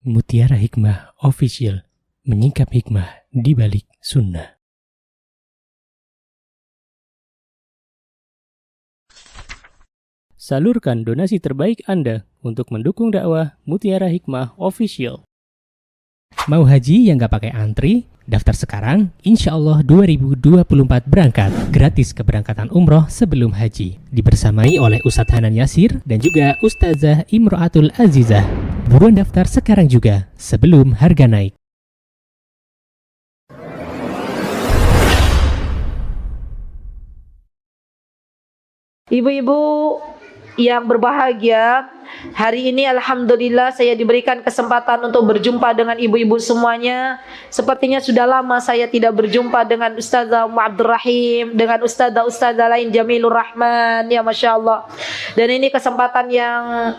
Mutiara Hikmah Official, menyingkap hikmah di balik sunnah. Salurkan donasi terbaik Anda untuk mendukung dakwah Mutiara Hikmah Official. Mau haji yang gak pakai antri? Daftar sekarang, insya Allah 2024 berangkat. Gratis keberangkatan umroh sebelum haji. Dibersamai oleh Ustadz Hanan Yasir dan juga Ustazah Imro'atul Azizah. Buruan daftar sekarang juga, sebelum harga naik. Ibu-ibu yang berbahagia, hari ini alhamdulillah saya diberikan kesempatan untuk berjumpa dengan ibu-ibu semuanya. Sepertinya sudah lama saya tidak berjumpa dengan Ustazah Abdul Rahim, dengan ustazah lain Jamilur Rahman, ya Masya Allah. Dan ini kesempatan yang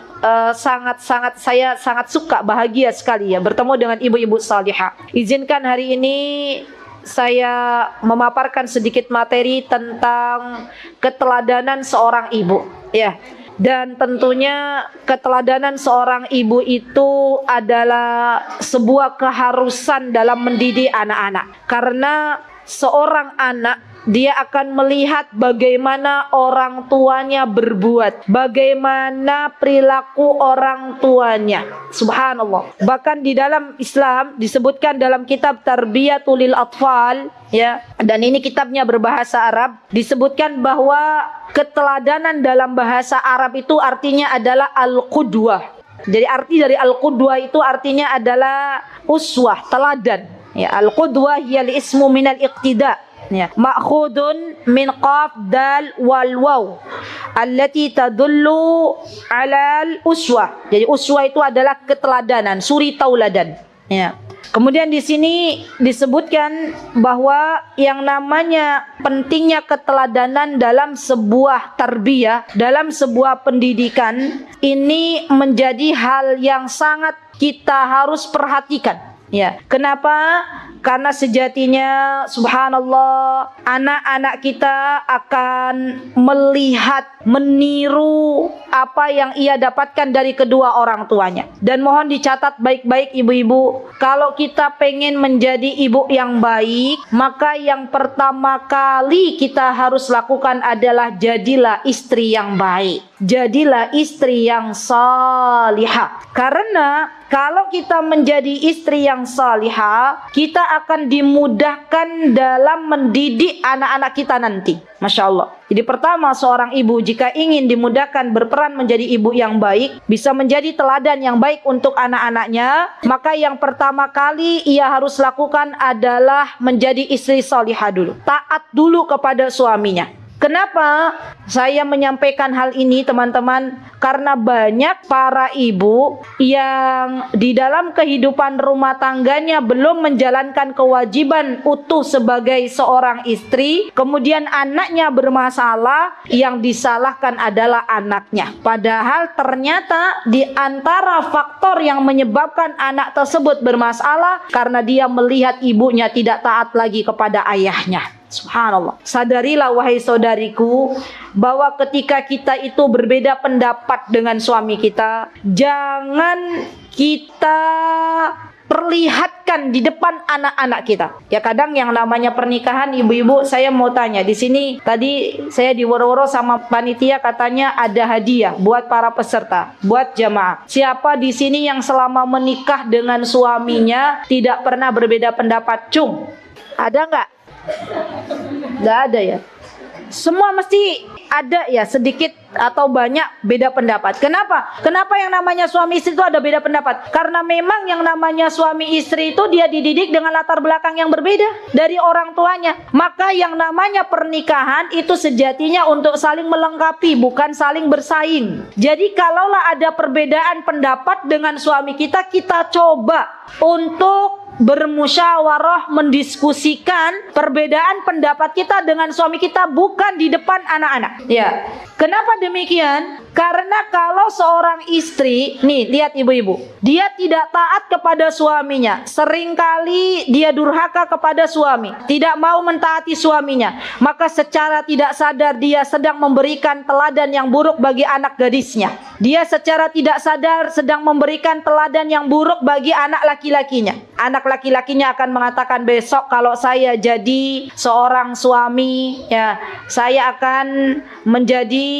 saya sangat suka, bahagia sekali ya bertemu dengan ibu-ibu salihah. Izinkan hari ini saya memaparkan sedikit materi tentang keteladanan seorang ibu, ya. Dan tentunya keteladanan seorang ibu itu adalah sebuah keharusan dalam mendidik anak-anak. Karena seorang anak, dia akan melihat bagaimana orang tuanya berbuat, bagaimana perilaku orang tuanya. Subhanallah. Bahkan di dalam Islam disebutkan dalam kitab Tarbiyatul Atfal, ya, dan ini kitabnya berbahasa Arab, disebutkan bahwa keteladanan dalam bahasa Arab itu artinya adalah al-qudwah. Jadi arti dari al-qudwah itu artinya adalah uswah, teladan. Ya, al-qudwah hiya ismu minal iqtida'. Ya, ma'khudun min qaf dal wal waw allati tadullu ala al uswah. Jadi uswah itu adalah keteladanan, suri tauladan. Ya. Kemudian di sini disebutkan bahwa yang namanya pentingnya keteladanan dalam sebuah tarbiyah, dalam sebuah pendidikan, ini menjadi hal yang sangat kita harus perhatikan. Ya, kenapa? Karena sejatinya subhanallah, anak-anak kita akan melihat, meniru apa yang ia dapatkan dari kedua orang tuanya. Dan mohon dicatat baik-baik ibu-ibu, kalau kita pengen menjadi ibu yang baik, maka yang pertama kali kita harus lakukan adalah jadilah istri yang baik. Jadilah istri yang salihah. Karena kalau kita menjadi istri yang salihah, kita akan dimudahkan dalam mendidik anak-anak kita nanti. Masya Allah. Jadi pertama, seorang ibu jika ingin dimudahkan berperan menjadi ibu yang baik, bisa menjadi teladan yang baik untuk anak-anaknya, maka yang pertama kali ia harus lakukan adalah menjadi istri salihah dulu. Taat dulu kepada suaminya. Kenapa saya menyampaikan hal ini teman-teman? Karena banyak para ibu yang di dalam kehidupan rumah tangganya belum menjalankan kewajiban utuh sebagai seorang istri. Kemudian anaknya bermasalah, yang disalahkan adalah anaknya. Padahal ternyata di antara faktor yang menyebabkan anak tersebut bermasalah karena dia melihat ibunya tidak taat lagi kepada ayahnya. Subhanallah. Sadarilah wahai saudariku, bahwa ketika kita itu berbeda pendapat dengan suami kita, jangan kita perlihatkan di depan anak-anak kita. Ya, kadang yang namanya pernikahan, ibu-ibu, saya mau tanya di sini, tadi saya diworo-woro sama panitia, katanya ada hadiah buat para peserta, buat jamaah. Siapa di sini yang selama menikah dengan suaminya tidak pernah berbeda pendapat? Cung, ada nggak? Nggak ada ya. Semua mesti ada ya, sedikit atau banyak beda pendapat. Kenapa? Kenapa yang namanya suami istri itu ada beda pendapat? Karena memang yang namanya suami istri itu dia dididik dengan latar belakang yang berbeda dari orang tuanya. Maka yang namanya pernikahan itu sejatinya untuk saling melengkapi, bukan saling bersaing. Jadi kalaulah ada perbedaan pendapat dengan suami kita, kita coba untuk bermusyawarah, mendiskusikan perbedaan pendapat kita dengan suami kita bukan di depan anak-anak. Ya. Kenapa demikian? Karena kalau seorang istri, nih lihat ibu-ibu, dia tidak taat kepada suaminya, seringkali dia durhaka kepada suami, tidak mau mentaati suaminya, maka secara tidak sadar dia sedang memberikan teladan yang buruk bagi anak gadisnya. Dia secara tidak sadar sedang memberikan teladan yang buruk bagi anak laki-lakinya. Anak laki-lakinya akan mengatakan, besok kalau saya jadi seorang suami, ya, saya akan menjadi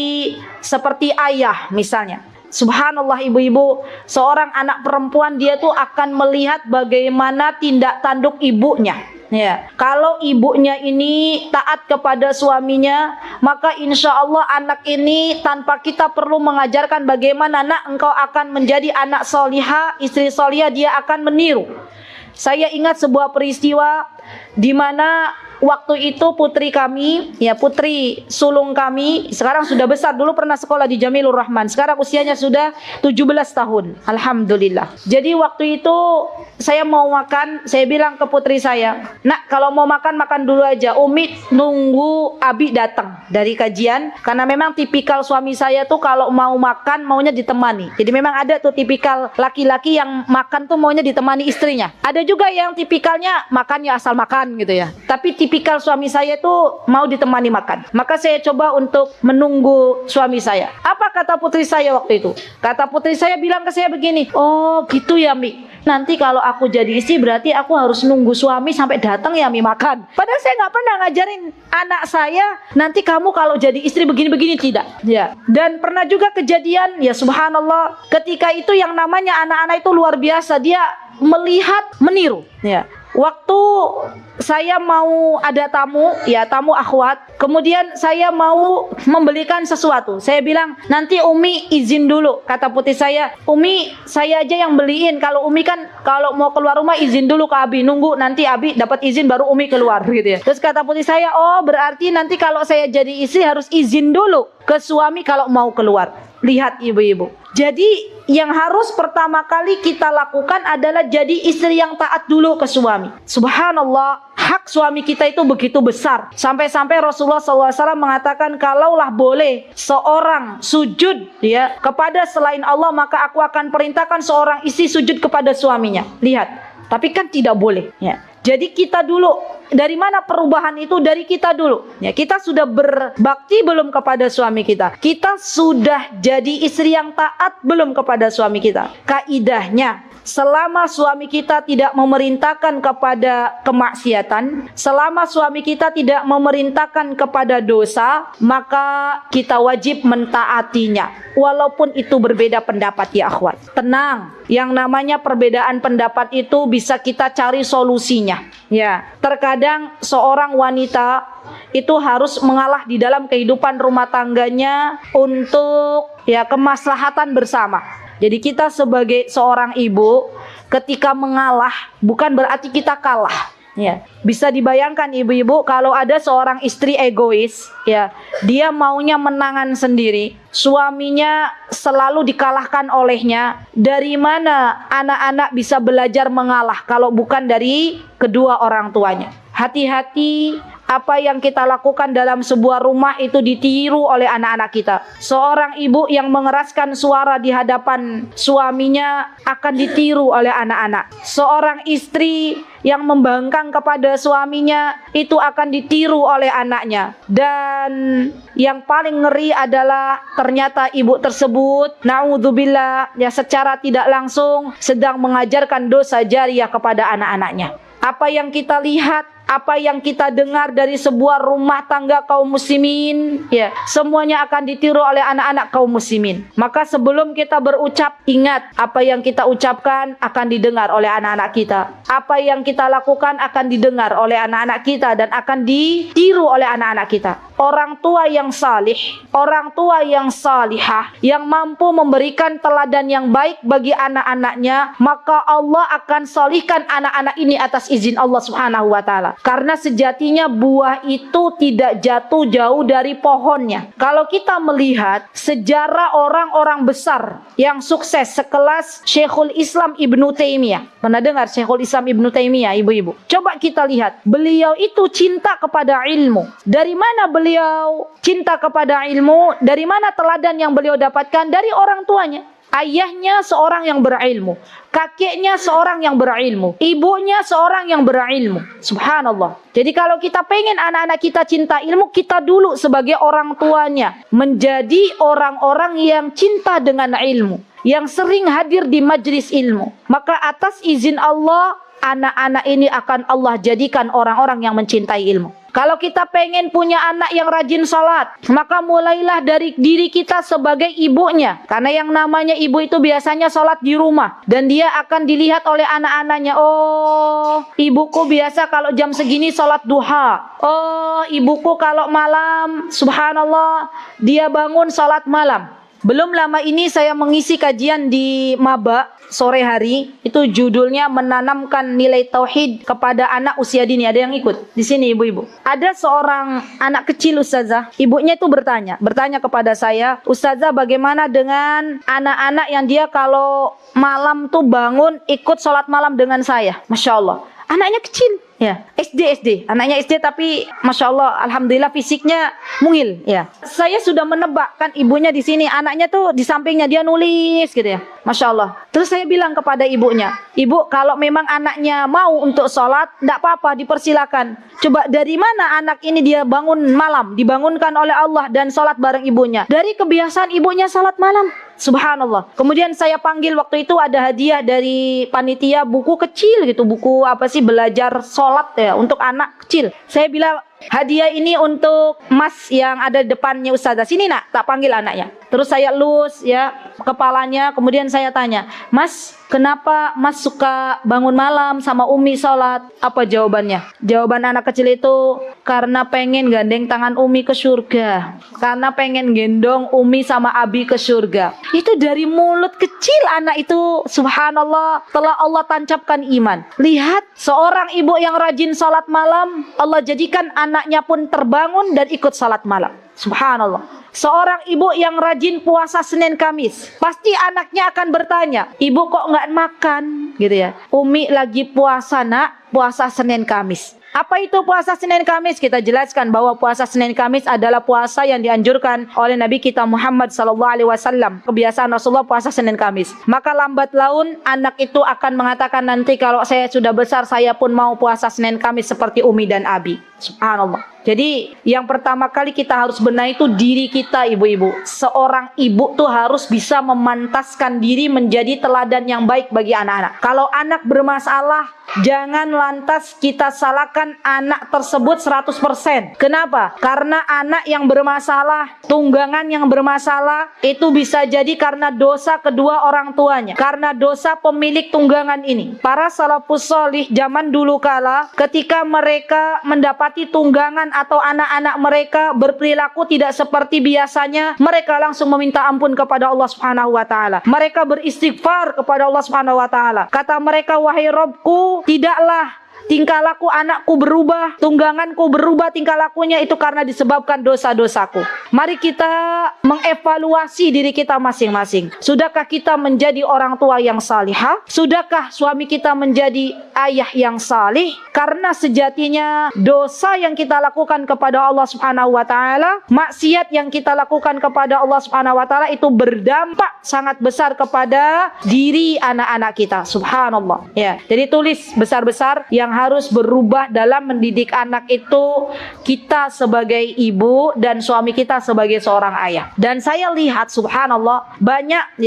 seperti ayah misalnya. Subhanallah ibu-ibu, seorang anak perempuan dia tuh akan melihat bagaimana tindak tanduk ibunya. Ya, kalau ibunya ini taat kepada suaminya, maka insya Allah anak ini tanpa kita perlu mengajarkan bagaimana, nak, engkau akan menjadi anak solihah, istri solihah, dia akan meniru. Saya ingat sebuah peristiwa di mana waktu itu putri kami, ya putri sulung kami, sekarang sudah besar, dulu pernah sekolah di Jamilur Rahman, sekarang usianya sudah 17 tahun, alhamdulillah. Jadi waktu itu saya mau makan, saya bilang ke putri saya, nak, kalau mau makan, makan dulu aja, Umi nunggu Abi datang dari kajian, karena memang tipikal suami saya tuh kalau mau makan maunya ditemani. Jadi memang ada tuh tipikal laki-laki yang makan tuh maunya ditemani istrinya. Ada juga yang tipikalnya makan ya asal makan gitu ya, tapi tipikal suami saya tuh mau ditemani makan. Maka saya coba untuk menunggu suami saya. Apa kata putri saya waktu itu? Kata putri saya bilang ke saya begini, oh gitu ya Mi, nanti kalau aku jadi istri berarti aku harus nunggu suami sampai datang ya Mi makan. Padahal saya nggak pernah ngajarin anak saya, nanti kamu kalau jadi istri begini-begini, tidak. Ya. Dan pernah juga kejadian, ya subhanallah, ketika itu yang namanya anak-anak itu luar biasa, dia melihat, meniru. Ya. Waktu saya mau ada tamu, ya tamu akhwat, kemudian saya mau membelikan sesuatu. Saya bilang, nanti Umi izin dulu. Kata putri saya, Umi saya aja yang beliin. Kalau Umi kan kalau mau keluar rumah izin dulu ke Abi, nunggu nanti Abi dapat izin baru Umi keluar gitu ya. Terus kata putri saya, oh berarti nanti kalau saya jadi istri harus izin dulu ke suami kalau mau keluar. Lihat ibu-ibu. Jadi yang harus pertama kali kita lakukan adalah jadi istri yang taat dulu ke suami. Subhanallah, hak suami kita itu begitu besar. Sampai-sampai Rasulullah SAW mengatakan, kalaulah boleh seorang sujud ya kepada selain Allah, maka aku akan perintahkan seorang istri sujud kepada suaminya. Lihat, tapi kan tidak boleh ya. Jadi kita dulu, dari mana perubahan itu? Dari kita dulu. Ya, kita sudah berbakti belum kepada suami kita? Kita sudah jadi istri yang taat belum kepada suami kita? Kaidahnya, selama suami kita tidak memerintahkan kepada kemaksiatan, selama suami kita tidak memerintahkan kepada dosa, maka kita wajib mentaatinya. Walaupun itu berbeda pendapat ya akhwat. Tenang, yang namanya perbedaan pendapat itu bisa kita cari solusinya. Ya, terkadang seorang wanita itu harus mengalah di dalam kehidupan rumah tangganya untuk ya kemaslahatan bersama. Jadi kita sebagai seorang ibu ketika mengalah bukan berarti kita kalah. Ya, bisa dibayangkan ibu-ibu kalau ada seorang istri egois, ya, dia maunya menangan sendiri, suaminya selalu dikalahkan olehnya. Dari mana anak-anak bisa belajar mengalah kalau bukan dari kedua orang tuanya? Hati-hati, apa yang kita lakukan dalam sebuah rumah itu ditiru oleh anak-anak kita. Seorang ibu yang mengeraskan suara di hadapan suaminya akan ditiru oleh anak-anak. Seorang istri yang membangkang kepada suaminya itu akan ditiru oleh anaknya. Dan yang paling ngeri adalah ternyata ibu tersebut, naudzubillah, ya secara tidak langsung sedang mengajarkan dosa jariah kepada anak-anaknya. Apa yang kita lihat, apa yang kita dengar dari sebuah rumah tangga kaum muslimin, ya, semuanya akan ditiru oleh anak-anak kaum muslimin. Maka sebelum kita berucap, ingat apa yang kita ucapkan akan didengar oleh anak-anak kita. Apa yang kita lakukan akan didengar oleh anak-anak kita dan akan ditiru oleh anak-anak kita. Orang tua yang salih, orang tua yang salihah, yang mampu memberikan teladan yang baik bagi anak-anaknya, maka Allah akan salihkan anak-anak ini atas izin Allah Subhanahu wa ta'ala. Karena sejatinya buah itu tidak jatuh jauh dari pohonnya. Kalau kita melihat sejarah orang-orang besar yang sukses sekelas Syekhul Islam Ibnu Taimiyah. Pernah dengar Syekhul Islam Ibnu Taimiyah, ibu-ibu? Coba kita lihat. Beliau itu cinta kepada ilmu. Dari mana beliau cinta kepada ilmu? Dari mana teladan yang beliau dapatkan? Dari orang tuanya. Ayahnya seorang yang berilmu, kakeknya seorang yang berilmu, ibunya seorang yang berilmu. Subhanallah. Jadi kalau kita pengen anak-anak kita cinta ilmu, kita dulu sebagai orang tuanya menjadi orang-orang yang cinta dengan ilmu, yang sering hadir di majelis ilmu. Maka atas izin Allah, anak-anak ini akan Allah jadikan orang-orang yang mencintai ilmu. Kalau kita pengen punya anak yang rajin salat, maka mulailah dari diri kita sebagai ibunya. Karena yang namanya ibu itu biasanya salat di rumah. Dan dia akan dilihat oleh anak-anaknya. Oh, ibuku biasa kalau jam segini salat duha. Oh, ibuku kalau malam, subhanallah, dia bangun salat malam. Belum lama ini saya mengisi kajian di Maba sore hari, itu judulnya menanamkan nilai tauhid kepada anak usia dini. Ada yang ikut di sini, ibu-ibu? Ada seorang anak kecil, ustazah. Ibunya itu bertanya kepada saya, ustazah, bagaimana dengan anak-anak yang dia kalau malam tuh bangun ikut sholat malam dengan saya? Masya Allah, anaknya kecil. Ya, SD, anaknya SD, tapi masya Allah, alhamdulillah fisiknya mungil. Ya, saya sudah menebak kan ibunya di sini, anaknya tuh di sampingnya dia nulis gitu ya, masya Allah. Terus saya bilang kepada ibunya, ibu kalau memang anaknya mau untuk sholat, tidak apa-apa, dipersilakan. Coba dari mana anak ini dia bangun malam, dibangunkan oleh Allah dan sholat bareng ibunya? Dari kebiasaan ibunya sholat malam. Subhanallah. Kemudian saya panggil, waktu itu ada hadiah dari panitia buku kecil gitu, buku apa sih, belajar sholat ya untuk anak kecil. Saya bilang, hadiah ini untuk Mas yang ada depannya ustazah. Sini nak, tak panggil anaknya. Terus saya elus ya kepalanya, kemudian saya tanya, Mas, kenapa Mas suka bangun malam sama Umi sholat? Apa jawabannya? Jawaban anak kecil itu, karena pengen gandeng tangan Umi ke surga. Karena pengen gendong Umi sama Abi ke surga. Itu dari mulut kecil anak itu, subhanallah, telah Allah tancapkan iman. Lihat, seorang ibu yang rajin sholat malam, Allah jadikan anaknya pun terbangun dan ikut sholat malam. Subhanallah. Seorang ibu yang rajin puasa Senin Kamis, pasti anaknya akan bertanya, ibu kok nggak makan gitu ya? Umi lagi puasa nak, puasa Senin Kamis. Apa itu puasa Senin Kamis? Kita jelaskan bahwa puasa Senin Kamis adalah puasa yang dianjurkan oleh Nabi kita Muhammad SAW. Kebiasaan Rasulullah puasa Senin Kamis. Maka lambat laun anak itu akan mengatakan, nanti kalau saya sudah besar, saya pun mau puasa Senin Kamis seperti Umi dan Abi. Subhanallah. Jadi yang pertama kali kita harus benahi itu diri kita, ibu-ibu. Seorang ibu tuh harus bisa memantaskan diri menjadi teladan yang baik bagi anak-anak. Kalau anak bermasalah, jangan lantas kita salahkan anak tersebut 100%. Kenapa? Karena anak yang bermasalah, tunggangan yang bermasalah, itu bisa jadi karena dosa kedua orang tuanya, karena dosa pemilik tunggangan ini. Para salafus sholih zaman dulu kala, ketika mereka mendapati tunggangan atau anak-anak mereka berperilaku tidak seperti biasanya, mereka langsung meminta ampun kepada Allah Subhanahu wa taala. Mereka beristighfar kepada Allah Subhanahu wa taala. Kata mereka, wahai Rabbku, tidaklah tingkah laku anakku berubah, tungganganku berubah tingkah lakunya, itu karena disebabkan dosa-dosaku. Mari kita mengevaluasi diri kita masing-masing. Sudahkah kita menjadi orang tua yang salihah? Sudahkah suami kita menjadi ayah yang salih? Karena sejatinya dosa yang kita lakukan kepada Allah Subhanahu wa taala, maksiat yang kita lakukan kepada Allah Subhanahu wa taala, itu berdampak sangat besar kepada diri anak-anak kita. Subhanallah. Ya, jadi tulis besar-besar yang harus berubah dalam mendidik anak itu, kita sebagai ibu dan suami kita sebagai seorang ayah. Dan saya lihat subhanallah,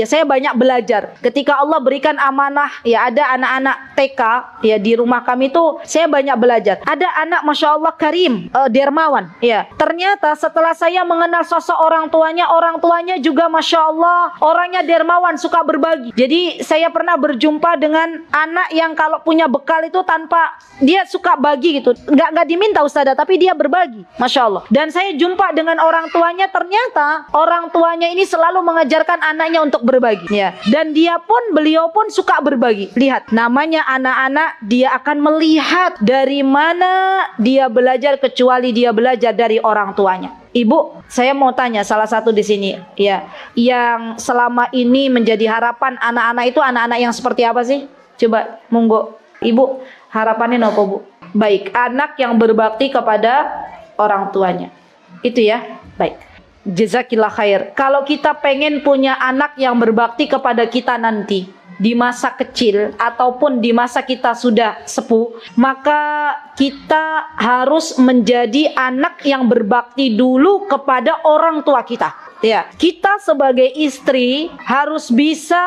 saya banyak belajar ketika Allah berikan amanah. Ya, ada anak-anak TK ya di rumah kami itu, saya banyak belajar. Ada anak masya Allah karim, dermawan. Ya, ternyata setelah saya mengenal sosok orang tuanya juga masya Allah orangnya dermawan, suka berbagi. Jadi saya pernah berjumpa dengan anak yang kalau punya bekal itu tanpa dia suka bagi gitu. Nggak diminta Ustazah, tapi dia berbagi. Masya Allah. Dan saya jumpa dengan orang tuanya, ternyata orang tuanya ini selalu mengajarkan anaknya untuk berbagi. Ya. Dan beliau pun suka berbagi. Lihat, namanya anak-anak, dia akan melihat dari mana dia belajar kecuali dia belajar dari orang tuanya. Ibu, saya mau tanya salah satu di sini, ya, yang selama ini menjadi harapan anak-anak itu anak-anak yang seperti apa sih? Coba, monggo, Ibu, harapannya apa, Bu? Baik, anak yang berbakti kepada orang tuanya. Itu ya, baik. Jazakillah khair. Kalau kita pengen punya anak yang berbakti kepada kita nanti, di masa kecil ataupun di masa kita sudah sepuh, maka kita harus menjadi anak yang berbakti dulu kepada orang tua kita. Ya, kita sebagai istri harus bisa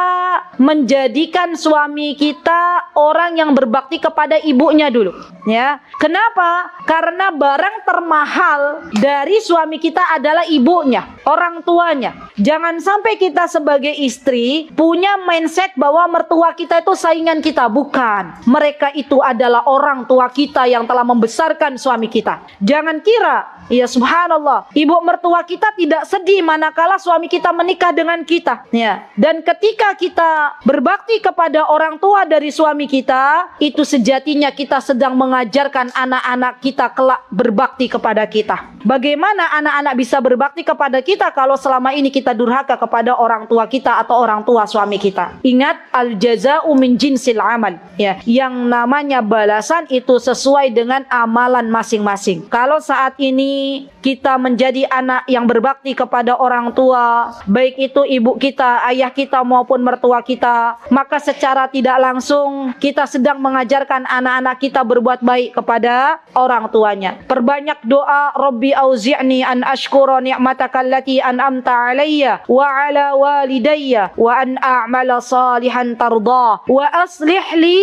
menjadikan suami kita orang yang berbakti kepada ibunya dulu. Ya, kenapa? Karena barang termahal dari suami kita adalah ibunya, orang tuanya. Jangan sampai kita sebagai istri punya mindset bahwa mertua kita itu saingan kita. Bukan. Mereka itu adalah orang tua kita yang telah membesarkan suami kita. Jangan kira, ya subhanallah, ibu mertua kita tidak sedih manakala suami kita menikah dengan kita. Ya. Dan ketika kita berbakti kepada orang tua dari suami kita, itu sejatinya kita sedang mengajarkan anak-anak kita kelak berbakti kepada kita. Bagaimana anak-anak bisa berbakti kepada kita kalau selama ini kita durhaka kepada orang tua kita atau orang tua suami kita? Ingat, al-jaza'u min jinsil amal. Ya, yang namanya balasan itu sesuai dengan amalan masing-masing. Kalau saat ini kita menjadi anak yang berbakti kepada orang tua, baik itu ibu kita, ayah kita maupun mertua kita, maka secara tidak langsung kita sedang mengajarkan anak-anak kita berbuat baik kepada orang tuanya. Perbanyak doa, Rabbi auzi'ni an ashkura ni'mataka allati an'amta alayya wa ala walidayya wa an a'mala salihan tarda wa aslih li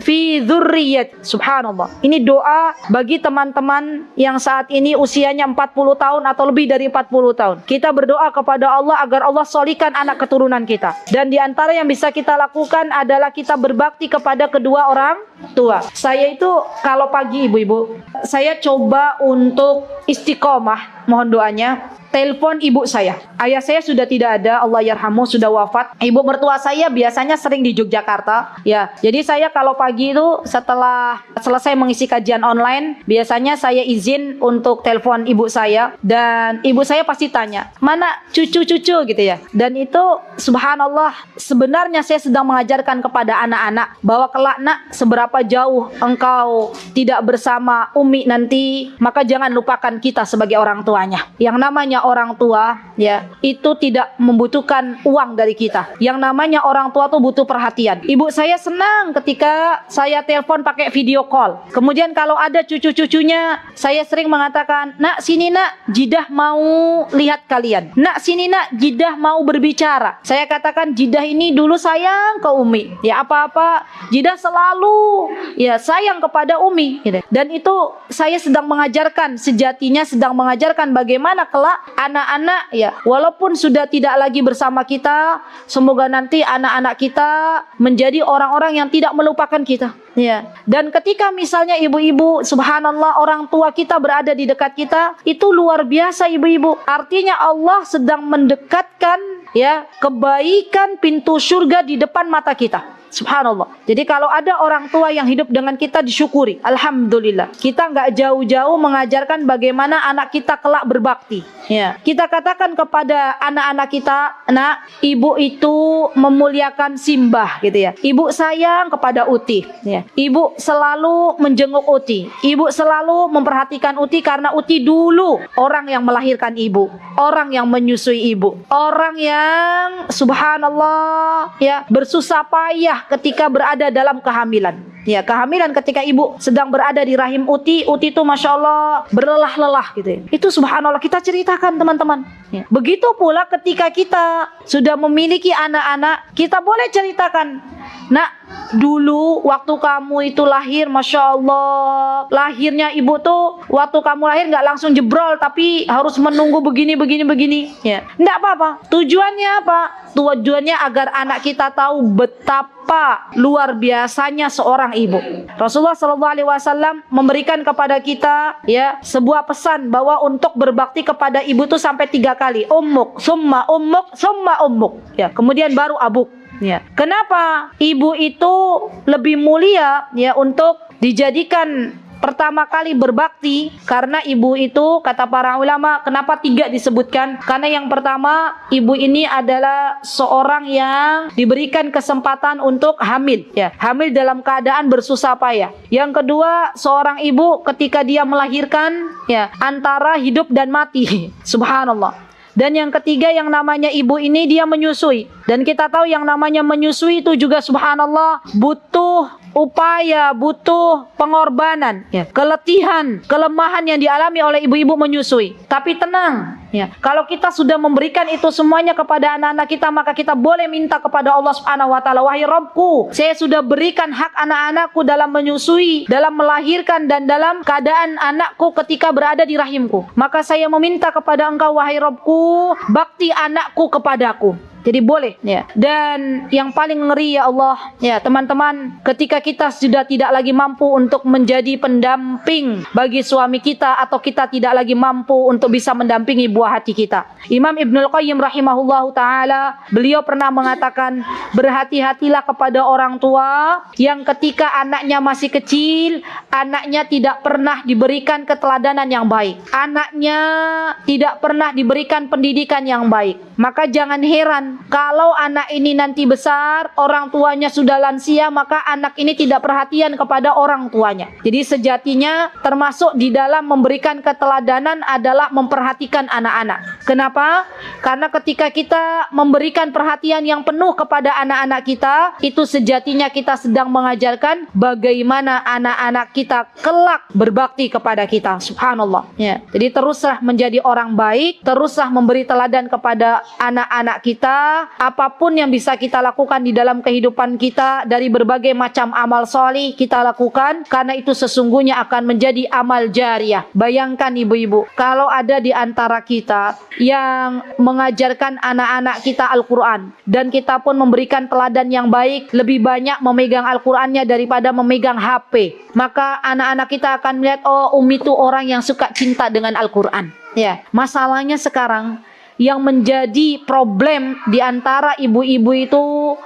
fi dzurriyyati. Subhanallah. Ini doa bagi teman-teman yang saat ini usianya 40 tahun atau lebih dari 40 tahun. Kita berdoa kepada Allah agar Allah solihkan anak keturunan kita. Dan di antara yang bisa kita lakukan adalah kita berbakti kepada kedua orang tua. Saya itu kalau pagi ibu-ibu, saya coba untuk istiqomah, mohon doanya, telepon ibu saya. Ayah saya sudah tidak ada, Allah yarhamu, sudah wafat. Ibu mertua saya biasanya sering di Yogyakarta. Ya, jadi saya kalau pagi itu setelah selesai mengisi kajian online, biasanya saya izin untuk telepon ibu saya, dan ibu saya pasti tanya, mana cucu-cucu gitu ya. Dan itu subhanallah, sebenarnya saya sedang mengajarkan kepada anak-anak bahwa kelak nak, seberapa jauh engkau tidak bersama Umi nanti, maka jangan lupakan kita sebagai orang tuanya. Yang namanya orang tua ya, itu tidak membutuhkan uang dari kita. Yang namanya orang tua tuh butuh perhatian. Ibu saya senang ketika saya telepon pakai video call. Kemudian kalau ada cucu-cucunya, saya sering mengatakan, nak sini nak, Jidah mau lihat kalian. Nak sini nak, Jidah mau berbicara. Saya katakan, Jidah ini dulu sayang ke Umi. Ya apa-apa, Jidah selalu ya sayang kepada Umi gitu. Dan itu saya sedang mengajarkan, sejatinya sedang mengajarkan bagaimana kelak anak-anak ya, walaupun sudah tidak lagi bersama kita, semoga nanti anak-anak kita menjadi orang-orang yang tidak melupakan kita ya. Dan ketika misalnya ibu-ibu, subhanallah, orang tua kita berada di dekat kita, itu luar biasa ibu-ibu. Artinya Allah sedang mendekatkan ya kebaikan pintu surga di depan mata kita. Subhanallah. Jadi kalau ada orang tua yang hidup dengan kita, disyukuri. Alhamdulillah. Kita nggak jauh-jauh mengajarkan bagaimana anak kita kelak berbakti. Ya. Kita katakan kepada anak-anak kita, nak, ibu itu memuliakan Simbah gitu ya. Ibu sayang kepada Uti. Ya. Ibu selalu menjenguk Uti. Ibu selalu memperhatikan Uti karena Uti dulu orang yang melahirkan ibu, orang yang menyusui ibu, orang yang subhanallah ya bersusah payah ketika berada dalam kehamilan. Ya, kehamilan ketika ibu sedang berada di rahim Uti itu masya Allah berlelah-lelah gitu ya. Itu subhanallah kita ceritakan teman-teman ya. Begitu pula ketika kita sudah memiliki anak-anak, kita boleh ceritakan, nak, dulu waktu kamu itu lahir, masya Allah, lahirnya ibu tuh waktu kamu lahir nggak langsung jebrol, tapi harus menunggu begini ya. Nggak apa-apa. Tujuannya apa? Tujuannya agar anak kita tahu betapa betapa luar biasanya seorang ibu. Rasulullah SAW memberikan kepada kita ya sebuah pesan bahwa untuk berbakti kepada ibu itu sampai 3 kali. Ummuk, summa ummuk, summa ummuk. Ya, kemudian baru abuk. Ya. Kenapa ibu itu lebih mulia ya untuk dijadikan pertama kali berbakti? Karena ibu itu, kata para ulama, kenapa 3 disebutkan? Karena yang pertama, ibu ini adalah seorang yang diberikan kesempatan untuk hamil, ya, hamil dalam keadaan bersusah payah. Yang kedua, seorang ibu ketika dia melahirkan, ya, antara hidup dan mati. Subhanallah. Dan yang ketiga, yang namanya ibu ini dia menyusui. Dan kita tahu yang namanya menyusui itu juga subhanallah butuh upaya, butuh pengorbanan, ya, keletihan, kelemahan yang dialami oleh ibu-ibu menyusui. Tapi tenang, ya, kalau kita sudah memberikan itu semuanya kepada anak-anak kita, maka kita boleh minta kepada Allah Subhanahu wa taala, wahai Rabbku, saya sudah berikan hak anak-anakku dalam menyusui, dalam melahirkan dan dalam keadaan anakku ketika berada di rahimku. Maka saya meminta kepada Engkau wahai Rabbku, bakti anakku kepadaku. Jadi boleh, ya. Dan yang paling ngeri ya Allah, ya teman-teman, ketika kita sudah tidak lagi mampu untuk menjadi pendamping bagi suami kita, atau kita tidak lagi mampu untuk bisa mendampingi buah hati kita. Imam Ibnul Qayyim rahimahullahu taala, beliau pernah mengatakan, berhati-hatilah kepada orang tua yang ketika anaknya masih kecil, anaknya tidak pernah diberikan keteladanan yang baik, anaknya tidak pernah diberikan pendidikan yang baik. Maka jangan heran kalau anak ini nanti besar, orang tuanya sudah lansia, maka anak ini tidak perhatian kepada orang tuanya. Jadi sejatinya termasuk di dalam memberikan keteladanan adalah memperhatikan anak-anak. Kenapa? Karena ketika kita memberikan perhatian yang penuh kepada anak-anak kita, itu sejatinya kita sedang mengajarkan bagaimana anak-anak kita kelak berbakti kepada kita. Subhanallah. Ya. Jadi teruslah menjadi orang baik, teruslah memberi teladan kepada anak-anak kita. Apapun yang bisa kita lakukan di dalam kehidupan kita, dari berbagai macam amal solih kita lakukan, karena itu sesungguhnya akan menjadi amal jariyah. Bayangkan ibu-ibu, kalau ada di antara kita yang mengajarkan anak-anak kita Al-Quran, dan kita pun memberikan teladan yang baik, lebih banyak memegang Al-Qurannya daripada memegang HP, maka anak-anak kita akan melihat, oh Umi itu orang yang suka cinta dengan Al-Quran. Ya, masalahnya sekarang yang menjadi problem di antara ibu-ibu itu,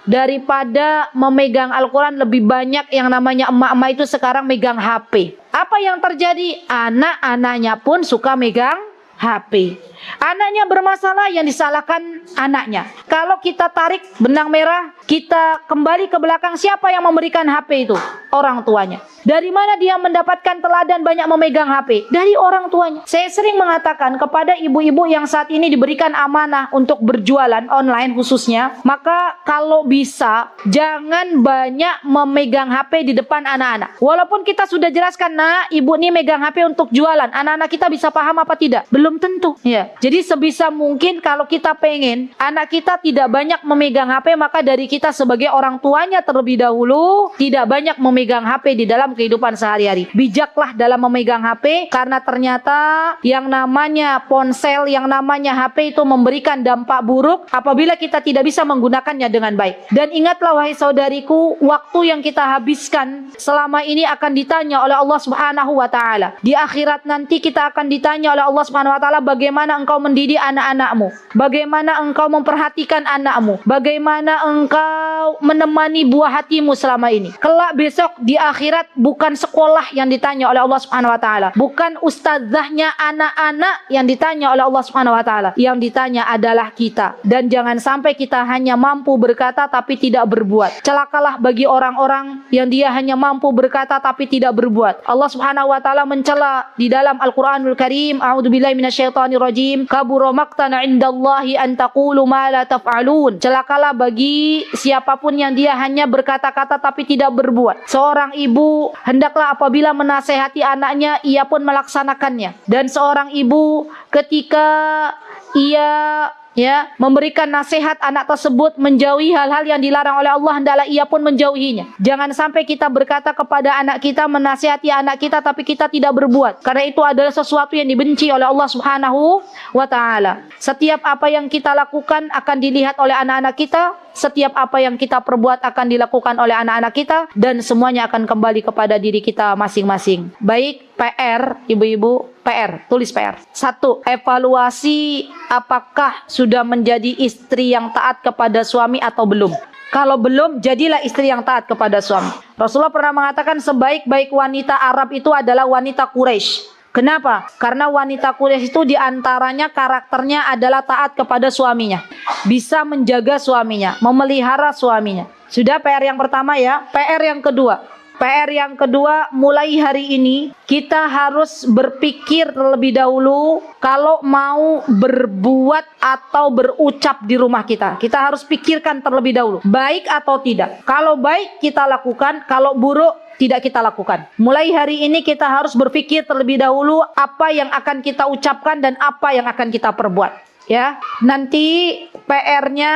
daripada memegang Al-Quran, lebih banyak yang namanya emak-emak itu sekarang megang HP. Apa yang terjadi? Anak-anaknya pun suka megang HP. Anaknya bermasalah, yang disalahkan anaknya. Kalau kita tarik benang merah, kita kembali ke belakang, siapa yang memberikan HP itu? Orang tuanya. Dari mana dia mendapatkan teladan banyak memegang HP? Dari orang tuanya. Saya sering mengatakan kepada ibu-ibu yang saat ini diberikan amanah untuk berjualan online khususnya, maka kalau bisa jangan banyak memegang HP di depan anak-anak. Walaupun kita sudah jelaskan, nah ibu ini megang HP untuk jualan, anak-anak kita bisa paham apa tidak? Belum tentu, ya. Jadi sebisa mungkin kalau kita pengen anak kita tidak banyak memegang HP, maka dari kita sebagai orang tuanya terlebih dahulu tidak banyak memegang HP di dalam kehidupan sehari-hari. Bijaklah dalam memegang HP, karena ternyata yang namanya ponsel, yang namanya HP itu memberikan dampak buruk apabila kita tidak bisa menggunakannya dengan baik. Dan ingatlah wahai saudariku, waktu yang kita habiskan selama ini akan ditanya oleh Allah Subhanahu wa taala. Di akhirat nanti kita akan ditanya oleh Allah Subhanahu wa taala, bagaimana engkau mendidik anak-anakmu, bagaimana engkau memperhatikan anakmu, bagaimana engkau menemani buah hatimu selama ini. Kelak besok di akhirat bukan sekolah yang ditanya oleh Allah Subhanahu wa taala, bukan ustazahnya anak-anak yang ditanya oleh Allah Subhanahu wa taala, yang ditanya adalah kita. Dan jangan sampai kita hanya mampu berkata tapi tidak berbuat. Celakalah bagi orang-orang yang dia hanya mampu berkata tapi tidak berbuat. Allah Subhanahu wa taala mencela di dalam Al-Qur'anul Karim, a'udzubillahi minasyaitonirrajim, kabura maqtan 'indallahi an taqulu ma la taf'alun. Celakalah bagi siapapun yang dia hanya berkata-kata tapi tidak berbuat. Seorang ibu hendaklah apabila menasehati anaknya, ia pun melaksanakannya. Dan seorang ibu ketika ia memberikan nasihat anak tersebut menjauhi hal-hal yang dilarang oleh Allah, hendaklah ia pun menjauhinya. Jangan sampai kita berkata kepada anak kita, menasihati anak kita, tapi kita tidak berbuat, karena itu adalah sesuatu yang dibenci oleh Allah Subhanahu wa taala. Setiap apa yang kita lakukan akan dilihat oleh anak-anak kita, setiap apa yang kita perbuat akan dilakukan oleh anak-anak kita, dan semuanya akan kembali kepada diri kita masing-masing. Baik, PR, ibu-ibu, PR, tulis PR. 1. Evaluasi apakah sudah menjadi istri yang taat kepada suami atau belum. Kalau belum, jadilah istri yang taat kepada suami. Rasulullah pernah mengatakan sebaik-baik wanita Arab itu adalah wanita Quraisy. Kenapa? Karena wanita Quraisy itu diantaranya karakternya adalah taat kepada suaminya. Bisa menjaga suaminya, memelihara suaminya. Sudah PR yang pertama ya. PR yang kedua. PR yang kedua, mulai hari ini kita harus berpikir terlebih dahulu kalau mau berbuat atau berucap di rumah kita. Kita harus pikirkan terlebih dahulu, baik atau tidak. Kalau baik kita lakukan, kalau buruk tidak kita lakukan. Mulai hari ini kita harus berpikir terlebih dahulu apa yang akan kita ucapkan dan apa yang akan kita perbuat. Ya, nanti PR-nya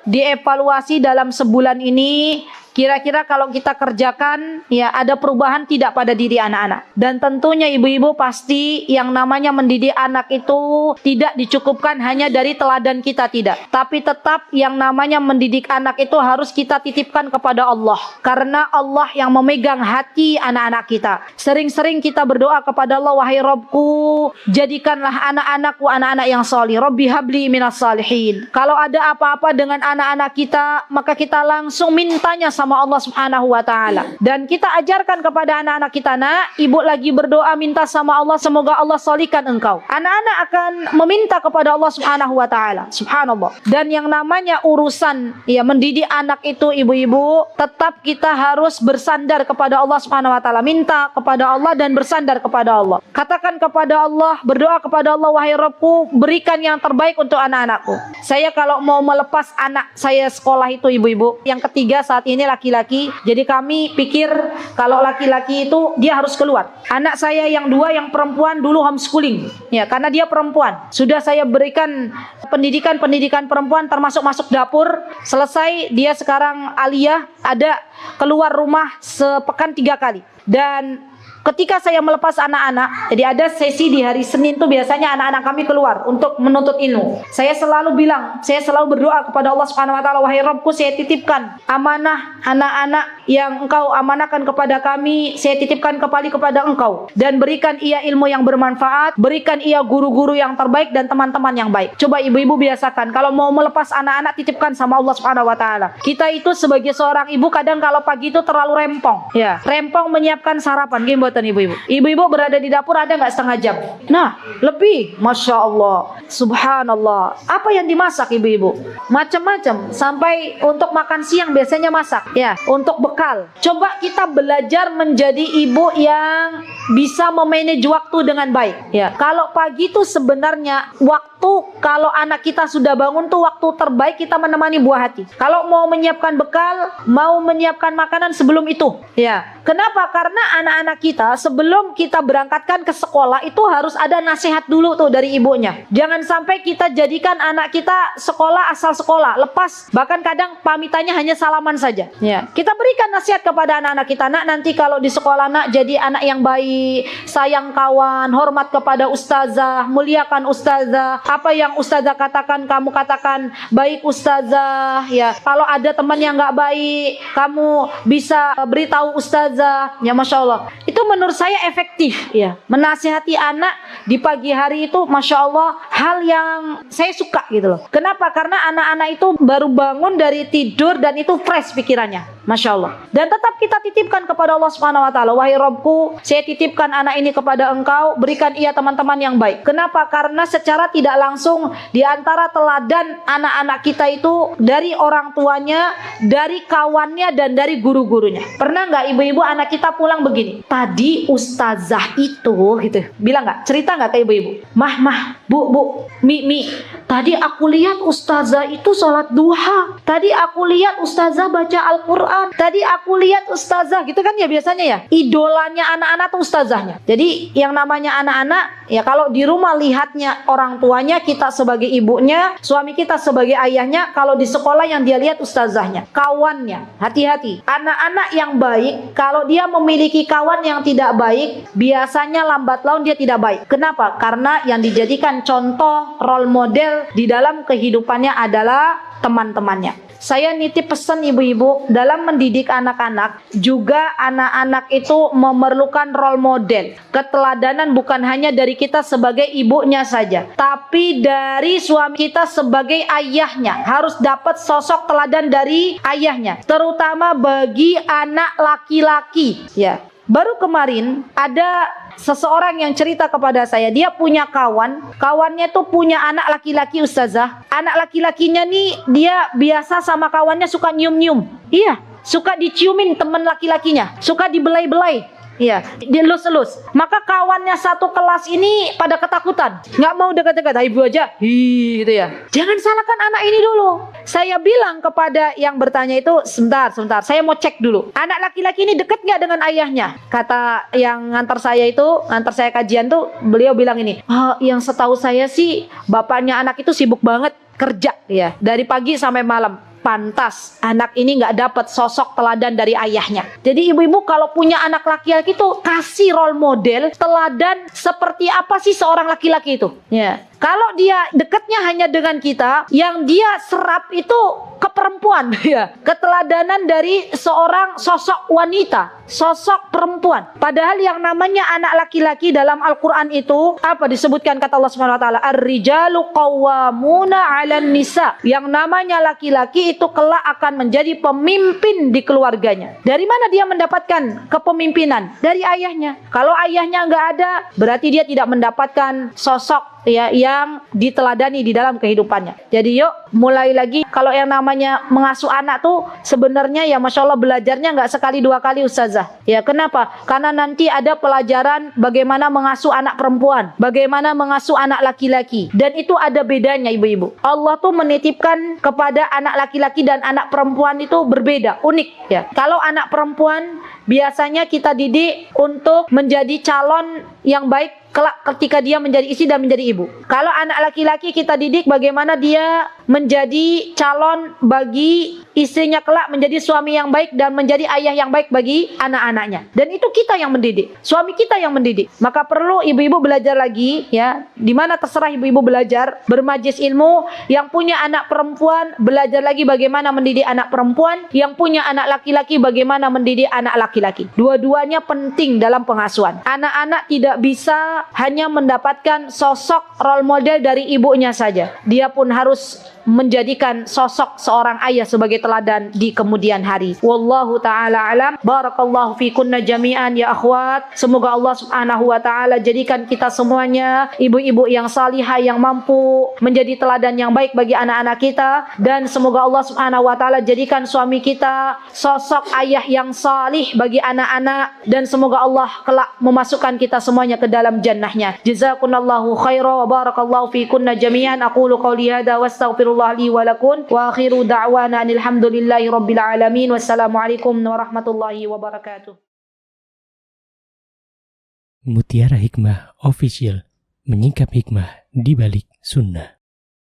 dievaluasi dalam sebulan ini. Kira-kira kalau kita kerjakan, ya ada perubahan tidak pada diri anak-anak. Dan tentunya ibu-ibu pasti yang namanya mendidik anak itu tidak dicukupkan hanya dari teladan kita, tidak. Tapi tetap yang namanya mendidik anak itu harus kita titipkan kepada Allah. Karena Allah yang memegang hati anak-anak kita. Sering-sering kita berdoa kepada Allah, wahai Robku, jadikanlah anak-anakku anak-anak yang salih. Robbi habli minas salihin. Kalau ada apa-apa dengan anak-anak kita, maka kita langsung mintanya sama Allah Subhanahu wa taala. Dan kita ajarkan kepada anak-anak kita, nak, ibu lagi berdoa minta sama Allah semoga Allah solihkan engkau. Anak-anak akan meminta kepada Allah Subhanahu wa taala. Subhanallah. Dan yang namanya urusan ya mendidik anak itu ibu-ibu, tetap kita harus bersandar kepada Allah Subhanahu wa taala. Minta kepada Allah dan bersandar kepada Allah. Katakan kepada Allah, berdoa kepada Allah, wahai Rabbku, berikan yang terbaik untuk anak-anakku. Saya kalau mau melepas anak saya sekolah itu ibu-ibu, yang ketiga saat ini laki-laki. Jadi kami pikir kalau laki-laki itu dia harus keluar. Anak saya yang dua yang perempuan dulu homeschooling. Ya, karena dia perempuan. Sudah saya berikan pendidikan perempuan termasuk masuk dapur. Selesai dia sekarang aliyah, ada keluar rumah sepekan 3 kali. Dan ketika saya melepas anak-anak, jadi ada sesi di hari Senin tuh biasanya anak-anak kami keluar untuk menuntut ilmu. Saya selalu bilang, saya selalu berdoa kepada Allah Subhanahu wa taala, wahai Rabbku, saya titipkan amanah anak-anak yang engkau amanahkan kepada kami, saya titipkan kembali kepada engkau, dan berikan ia ilmu yang bermanfaat, berikan ia guru-guru yang terbaik dan teman-teman yang baik. Coba ibu-ibu biasakan, kalau mau melepas anak-anak titipkan sama Allah Subhanahu wa taala. Kita itu sebagai seorang ibu kadang kalau pagi itu terlalu rempong. Ya, rempong menyiapkan sarapan, ibu-ibu. Ibu-ibu berada di dapur ada nggak setengah jam? Nah, lebih, masya Allah, subhanallah. Apa yang dimasak ibu-ibu? Macam-macam. Sampai untuk makan siang biasanya masak. Ya, untuk bekal. Coba kita belajar menjadi ibu yang bisa memanage waktu dengan baik. Ya, kalau pagi itu sebenarnya waktu kalau anak kita sudah bangun tuh waktu terbaik kita menemani buah hati. Kalau mau menyiapkan bekal, mau menyiapkan makanan sebelum itu. Ya, kenapa? Karena anak-anak kita sebelum kita berangkatkan ke sekolah itu harus ada nasihat dulu tuh dari ibunya. Jangan sampai kita jadikan anak kita sekolah asal sekolah, lepas. Bahkan kadang pamitannya hanya salaman saja. Ya, kita berikan nasihat kepada anak-anak kita, nak, nanti kalau di sekolah nak jadi anak yang baik, sayang kawan, hormat kepada ustazah, muliakan ustazah. Apa yang ustazah katakan kamu katakan, baik ustazah. Ya, kalau ada teman yang nggak baik, kamu bisa beritahu ustazah. Ya, masya Allah. Itu menurut saya efektif, ya. Menasihati anak di pagi hari itu, masya Allah, hal yang saya suka gitu loh. Kenapa? Karena anak-anak itu baru bangun dari tidur dan itu fresh pikirannya, masya Allah. Dan tetap kita titipkan kepada Allah Subhanahu wa taala, wahai Rabbku, saya titipkan anak ini kepada engkau, berikan ia teman-teman yang baik. Kenapa? Karena secara tidak langsung di antara teladan anak-anak kita itu dari orang tuanya, dari kawannya, dan dari guru-gurunya. Pernah nggak ibu-ibu anak kita pulang begini, tadi ustazah itu gitu, bilang nggak, cerita nggak ke ibu-ibu, mah, bu, mi, tadi aku lihat ustazah itu sholat duha, tadi aku lihat ustazah baca Al-Quran, tadi aku lihat ustazah, gitu kan ya biasanya ya, idolanya anak-anak tuh ustazahnya. Jadi yang namanya anak-anak, ya kalau di rumah lihatnya orang tuanya, kita sebagai ibunya, suami kita sebagai ayahnya, kalau di sekolah yang dia lihat ustazahnya, kawannya. Hati-hati, anak-anak yang baik, kalau dia memiliki kawan yang tidak baik, biasanya lambat laun dia tidak baik. Kenapa? Karena yang dijadikan contoh, role model model di dalam kehidupannya adalah teman-temannya. Saya nitip pesan ibu-ibu, dalam mendidik anak-anak, juga anak-anak itu memerlukan role model. Keteladanan bukan hanya dari kita sebagai ibunya saja, tapi dari suami kita sebagai ayahnya. Harus dapat sosok teladan dari ayahnya, terutama bagi anak laki-laki. Ya, baru kemarin ada seseorang yang cerita kepada saya, dia punya kawannya tuh punya anak laki-laki ustazah. Anak laki-lakinya nih, dia biasa sama kawannya suka nyium-nyium. Iya, suka diciumin teman laki-lakinya, suka dibelai-belai. Iya, dielus-elus. Maka kawannya satu kelas ini pada ketakutan, nggak mau dekat-dekat. Ibu aja, gitu ya. Jangan salahkan anak ini dulu. Saya bilang kepada yang bertanya itu, sebentar, saya mau cek dulu. Anak laki-laki ini dekat nggak dengan ayahnya? Kata yang ngantar saya kajian tuh, beliau bilang ini, yang setahu saya sih, bapaknya anak itu sibuk banget kerja, ya, dari pagi sampai malam. Pantas anak ini nggak dapat sosok teladan dari ayahnya. Jadi ibu-ibu kalau punya anak laki-laki itu kasih role model teladan seperti apa sih seorang laki-laki itu. Ya. Kalau dia dekatnya hanya dengan kita, yang dia serap itu keperempuan, ya, keteladanan dari seorang sosok wanita, sosok perempuan. Padahal yang namanya anak laki-laki dalam Al-Quran itu apa disebutkan kata Allah Subhanahu Wa Taala, ar-rijalu qawwamuna 'alan nisa. Yang namanya laki-laki itu kelak akan menjadi pemimpin di keluarganya. Dari mana dia mendapatkan kepemimpinan? Dari ayahnya. Kalau ayahnya nggak ada, berarti dia tidak mendapatkan sosok ya yang diteladani di dalam kehidupannya. Jadi yuk mulai lagi. Kalau yang namanya mengasuh anak tuh sebenarnya ya Masya Allah belajarnya nggak sekali dua kali ustazah. Ya kenapa? Karena nanti ada pelajaran bagaimana mengasuh anak perempuan, bagaimana mengasuh anak laki-laki, dan itu ada bedanya ibu-ibu. Allah tuh menitipkan kepada anak laki-laki dan anak perempuan itu berbeda, unik ya. Kalau anak perempuan biasanya kita didik untuk menjadi calon yang baik kelak ketika dia menjadi istri dan menjadi ibu. Kalau anak laki-laki kita didik bagaimana dia menjadi calon bagi istrinya kelak menjadi suami yang baik dan menjadi ayah yang baik bagi anak-anaknya. Dan itu kita yang mendidik, suami kita yang mendidik. Maka perlu ibu-ibu belajar lagi ya, dimana terserah ibu-ibu belajar bermajlis ilmu. Yang punya anak perempuan belajar lagi bagaimana mendidik anak perempuan, yang punya anak laki-laki bagaimana mendidik anak laki-laki. Dua-duanya penting dalam pengasuhan. Anak-anak tidak bisa hanya mendapatkan sosok role model dari ibunya saja. Dia pun harus menjadikan sosok seorang ayah sebagai teladan di kemudian hari. Wallahu ta'ala alam. Barakallahu fikunna jami'an ya akhwat. Semoga Allah subhanahu wa ta'ala jadikan kita semuanya ibu-ibu yang salihah, yang mampu menjadi teladan yang baik bagi anak-anak kita. Dan semoga Allah subhanahu wa ta'ala jadikan suami kita sosok ayah yang salih bagi anak-anak. Dan semoga Allah kelak memasukkan kita semuanya ke dalam jannahnya. Jazakunallahu khairan wa barakallahu fikunna jami'an. Aqulu qawli hadha wa astaghfirullah li wa lakum wa akhiru da'wana alhamdulillahi rabbil alamin. Wassalamualaikum warahmatullahi wabarakatuh. Mutiara Hikmah Official, menyingkap hikmah di balik sunnah.